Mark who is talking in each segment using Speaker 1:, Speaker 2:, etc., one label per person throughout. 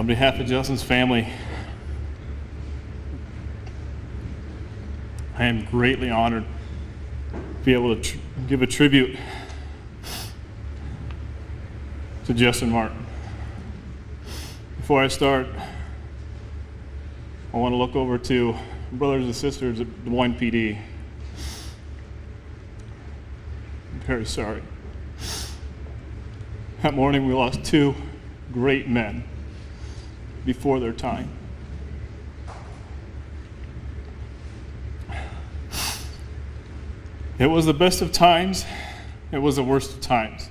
Speaker 1: On behalf of Justin's family, I am greatly honored to be able to give a tribute to Justin Martin. Before I start, I want to look over to brothers and sisters at Des Moines PD. I'm very sorry. That morning we lost two great men before their time. It was the best of times, it was the worst of times.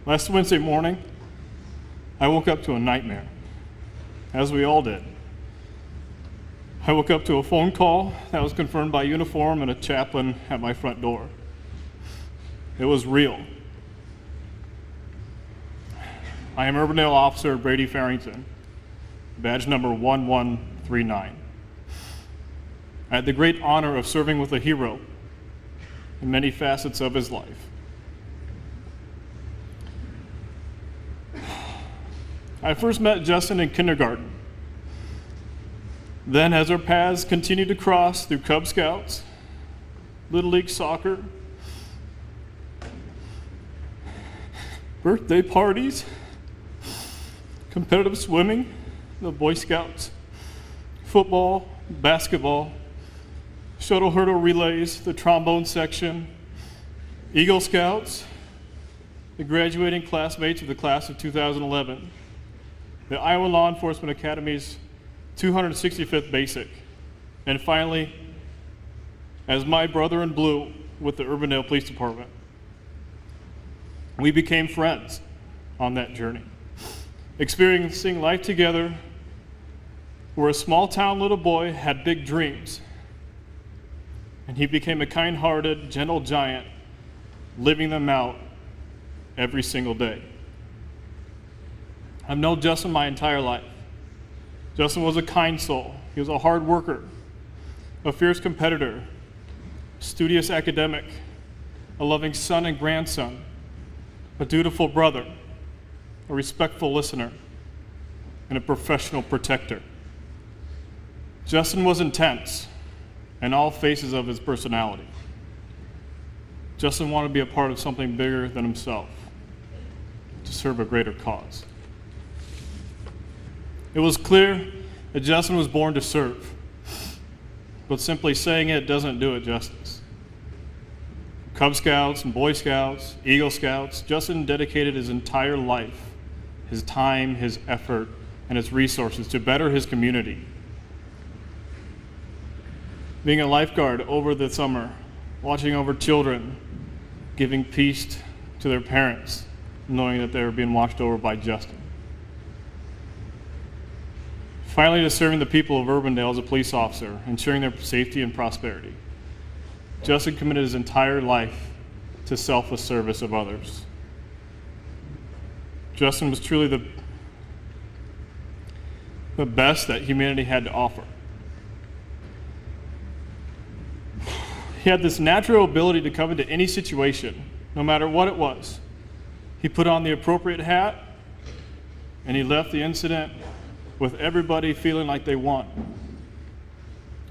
Speaker 1: Last Wednesday morning, I woke up to a nightmare, as we all did. I woke up to a phone call that was confirmed by uniform and a chaplain at my front door. It was real. I am Urbandale Officer Brady Farrington, badge number 1139. I had the great honor of serving with a hero in many facets of his life. I first met Justin in kindergarten. Then, as our paths continued to cross through Cub Scouts, Little League soccer, birthday parties, competitive swimming, the Boy Scouts, football, basketball, shuttle hurdle relays, the trombone section, Eagle Scouts, the graduating classmates of the class of 2011, the Iowa Law Enforcement Academy's 265th Basic, and finally, as my brother in blue with the Urbandale Police Department. We became friends on that journey, experiencing life together where a small town little boy had big dreams, and he became a kind-hearted, gentle giant, living them out every single day. I've known Justin my entire life. Justin was a kind soul. He was a hard worker, a fierce competitor, studious academic, a loving son and grandson, a dutiful brother, a respectful listener, and a professional protector. Justin was intense in all phases of his personality. Justin wanted to be a part of something bigger than himself, to serve a greater cause. It was clear that Justin was born to serve, but simply saying it doesn't do it justice. Cub Scouts and Boy Scouts, Eagle Scouts, Justin dedicated his entire life, his time, his effort, and his resources to better his community. Being a lifeguard over the summer, watching over children, giving peace to their parents, knowing that they were being watched over by Justin. Finally, to serving the people of Urbandale as a police officer, ensuring their safety and prosperity. Justin committed his entire life to selfless service of others. Justin was truly the best that humanity had to offer. He had this natural ability to come into any situation, no matter what it was. He put on the appropriate hat, and he left the incident with everybody feeling like they won.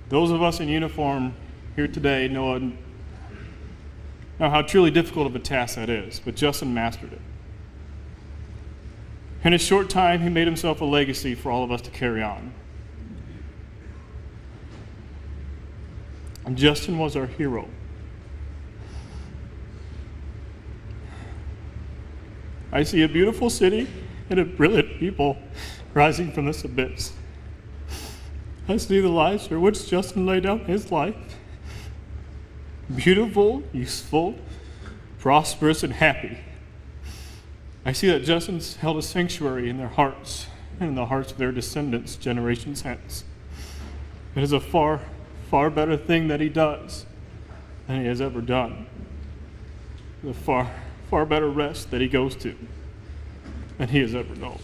Speaker 1: Those of us in uniform here today know how truly difficult of a task that is, but Justin mastered it. In a short time, he made himself a legacy for all of us to carry on. And Justin was our hero. I see a beautiful city and a brilliant people rising from this abyss. I see the lives for which Justin laid down his life. Beautiful, useful, prosperous, and happy. I see that Justin's held a sanctuary in their hearts and in the hearts of their descendants generations hence. It is a far, far better thing that he does than he has ever done. The far, far better rest that he goes to than he has ever known.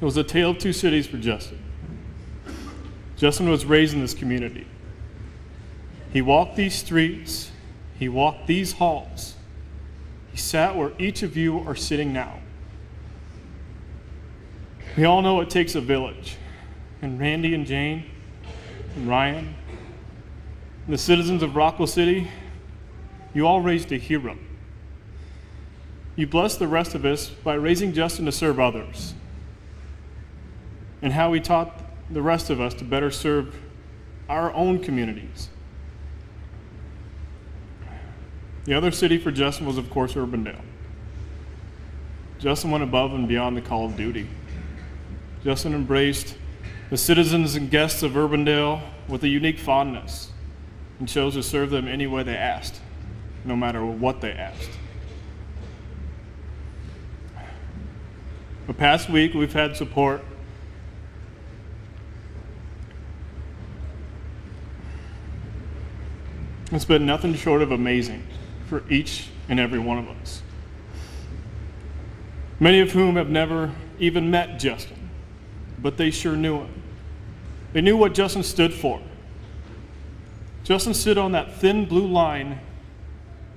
Speaker 1: It was a tale of two cities for Justin. Justin was raised in this community. He walked these streets, he walked these halls. He sat where each of you are sitting now. We all know it takes a village. And Randy and Jane and Ryan, and the citizens of Rockwell City, you all raised a hero. You blessed the rest of us by raising Justin to serve others, and how he taught the rest of us to better serve our own communities. The other city for Justin was, of course, Urbandale. Justin went above and beyond the call of duty. Justin embraced the citizens and guests of Urbandale with a unique fondness and chose to serve them any way they asked, no matter what they asked. The past week, we've had support it's been nothing short of amazing for each and every one of us. Many of whom have never even met Justin, but they sure knew him. They knew what Justin stood for. Justin stood on that thin blue line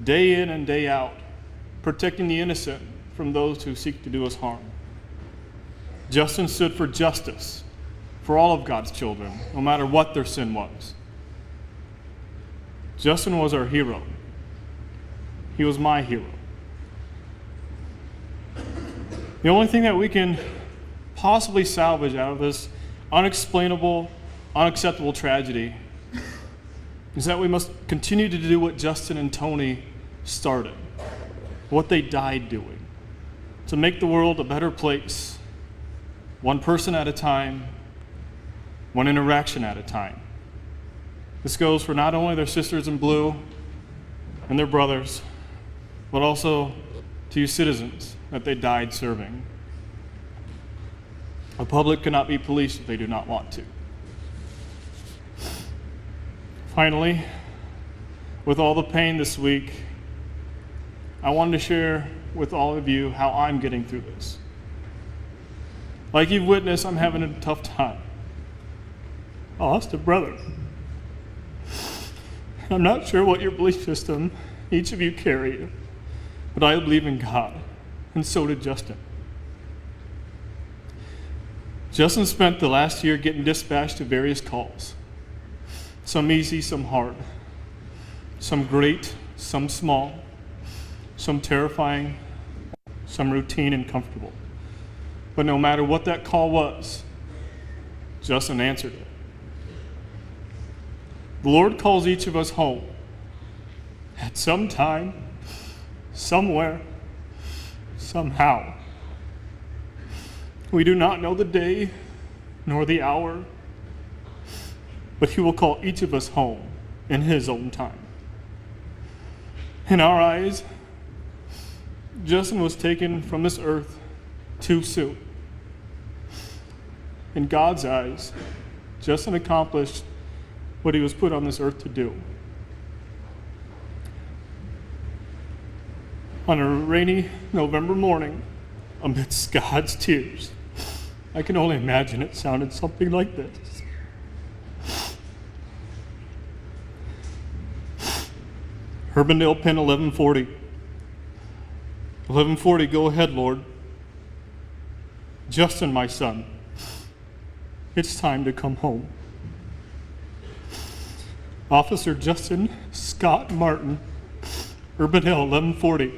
Speaker 1: day in and day out, protecting the innocent from those who seek to do us harm. Justin stood for justice for all of God's children, no matter what their sin was. Justin was our hero. He was my hero. The only thing that we can possibly salvage out of this unexplainable, unacceptable tragedy is that we must continue to do what Justin and Tony started, what they died doing, to make the world a better place, one person at a time, one interaction at a time. This goes for not only their sisters in blue and their brothers, but also to you citizens that they died serving. A public cannot be policed if they do not want to. Finally, with all the pain this week, I wanted to share with all of you how I'm getting through this. Like you've witnessed, I'm having a tough time. I lost a brother. I'm not sure what your belief system each of you carry, but I believe in God, and so did Justin. Justin spent the last year getting dispatched to various calls. Some easy, some hard. Some great, some small. Some terrifying, some routine and comfortable. But no matter what that call was, Justin answered it. The Lord calls each of us home at some time, somewhere, somehow. We do not know the day nor the hour, but He will call each of us home in His own time. In our eyes, Justin was taken from this earth too soon. In God's eyes, Justin accomplished what he was put on this earth to do. On a rainy November morning, amidst God's tears, I can only imagine it sounded something like this. Urbandale Pen 1140. 1140, go ahead, Lord. Justin, my son, it's time to come home. Officer Justin Scott Martin, Urbandale 1140,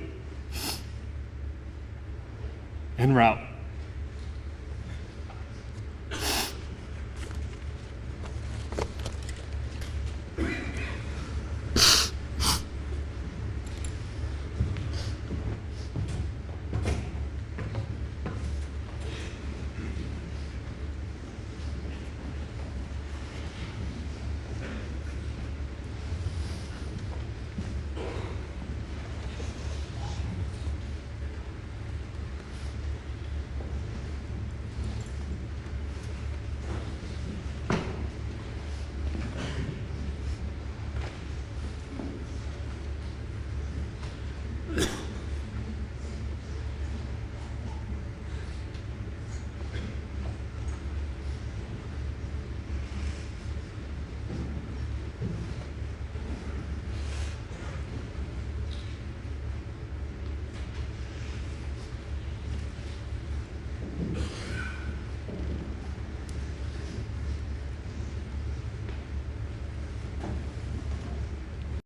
Speaker 1: en route.